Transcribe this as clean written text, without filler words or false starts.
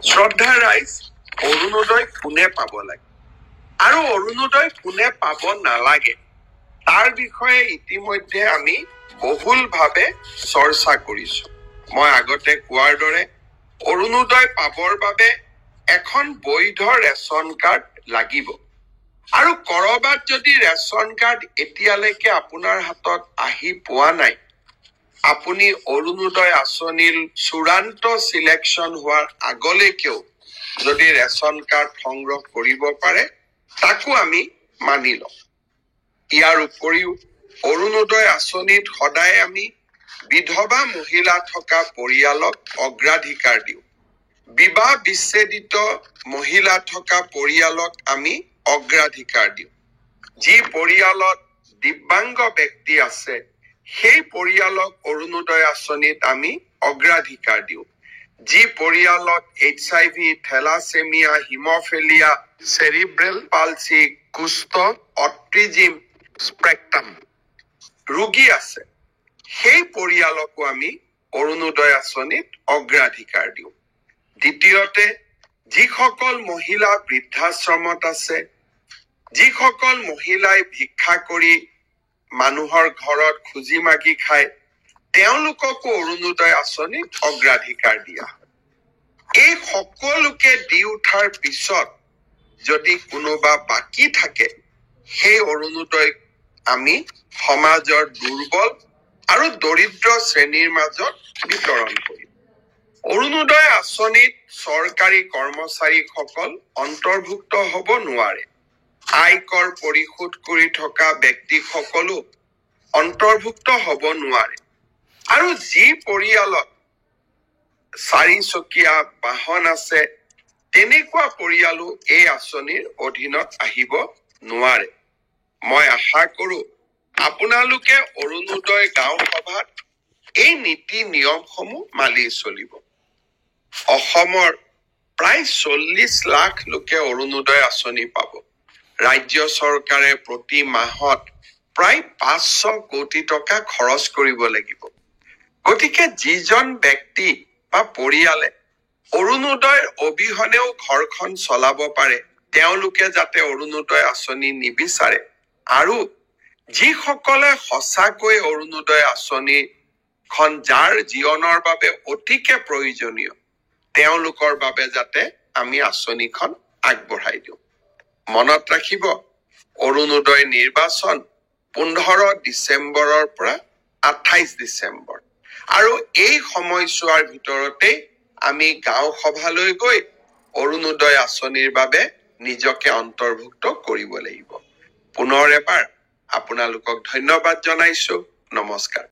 শ্ৰদ্ধা ৰাইজ, অৰুণোদয় কোনে পাব লাগে আৰু অৰুণোদয় কোনে পাব নালাগে তাৰ বিষয়ে ইতিমধ্যে আমি বহুলভাৱে চৰ্চা কৰিছো। মই আগতে কোৱাৰ দৰে অৰুণোদয় পাবৰ বাবে এখন বৈধ ৰেচন কাৰ্ড লাগিব আৰু কৰবাত যদি ৰেচন কাৰ্ড এতিয়ালৈকে আপোনাৰ হাতত আহি পোৱা নাই, আপুনি অৰুণোদয় আঁচনিৰ চূড়ান্ত সিলেকশ্যন হোৱাৰ আগলৈকেও যদি ৰেচন কাৰ্ড সংগ্ৰহ কৰিব পাৰে, তাকো আমি মানি লওঁ। ইয়াৰ উপৰিও অৰুণোদয় আঁচনিত সদায় আমি বিধৱা মহিলা থকা পৰিয়ালক অগ্ৰাধিকাৰ দিওঁ। বিবাহ বিচ্ছেদিত মহিলা থকা পৰিয়ালক আমি অগ্ৰাধিকাৰ দিওঁ। যি পৰিয়ালত দিব্যাংগ ব্যক্তি আছে, সেই পৰিয়ালক অৰুণোদয় আঁচনিত আমি অগ্ৰাধিকাৰ দিওঁ। যি পৰিয়ালত HIV, থেলাছেমিয়া, হিমফেলিয়া, চেৰিব্ৰেল পালচি, কুষ্ঠ, অটিজিম স্পেক্ট্ৰাম ৰোগী আছে, সেই পৰিয়ালকো আমি অৰুণোদয় আঁচনিত অগ্ৰাধিকাৰ দিওঁ। দ্বিতীয়তে, যিসকল মহিলা বৃদ্ধাশ্ৰমত আছে, যিসকল মহিলাই ভিক্ষা কৰি মানুহৰ ঘৰত খুজি মাগি খায়, তেওঁলোককো অৰুণোদয় আঁচনিত অগ্ৰাধিকাৰ দিয়া হয়। এই সকলোকে দি উঠাৰ পিছত যদি কোনোবা বাকী থাকে, সেই অৰুণোদয় আমি সমাজৰ দুৰ্বল আৰু দৰিদ্ৰ শ্ৰেণীৰ মাজত বিতৰণ কৰিম। অৰুণোদয় আঁচনিত চৰকাৰী কৰ্মচাৰীসকল অন্তৰ্ভুক্ত হ'ব নোৱাৰে। আয়কৰ পৰিশোধ কৰি থকা ব্যক্তিসকলো অন্তৰ্ভুক্ত হ'ব নোৱাৰে। আৰু যি পৰিয়ালত 4 চকীয়া বাহন আছে, তেনেকুৱা পৰিয়ালো এই আঁচনিৰ অধীনত আহিব নোৱাৰে। মই আশা কৰো আপোনালোকে অৰুণোদয় গাঁও সভাত এই নীতি নিয়মসমূহ মানি চলিব। অসমৰ প্ৰায় 40 লাখ লোকে অৰুণোদয় আঁচনি পাব। ৰাজ্য চৰকাৰে প্ৰতি মাহত প্ৰায় 500 কোটি টকা খৰচ কৰিব লাগিব। গতিকে যিজন ব্যক্তি বা পৰিয়ালে অৰুণোদয়ৰ অবিহনেও ঘৰখন চলাব পাৰে, তেওঁলোকে যাতে অৰুণোদয় আঁচনি নিবিচাৰে, আৰু যিসকলে সঁচাকৈ অৰুণোদয় আঁচনিখন যাৰ জীৱনৰ বাবে অতিকে প্ৰয়োজনীয়, তেওঁলোকৰ বাবে যাতে আমি আঁচনিখন আগবঢ়াই দিওঁ। মনত ৰাখিব, অৰুণোদয় নিৰ্বাচন 15 ডিচেম্বৰৰ পৰা 28 ডিচেম্বৰ, আৰু এই সময়ছোৱাৰ ভিতৰতে আমি গাঁও সভালৈ গৈ অৰুণোদয় আঁচনিৰ বাবে নিজকে অন্তৰ্ভুক্ত কৰিব লাগিব। পুনৰ এবাৰ আপোনালোকক ধন্যবাদ জনাইছো। নমস্কাৰ।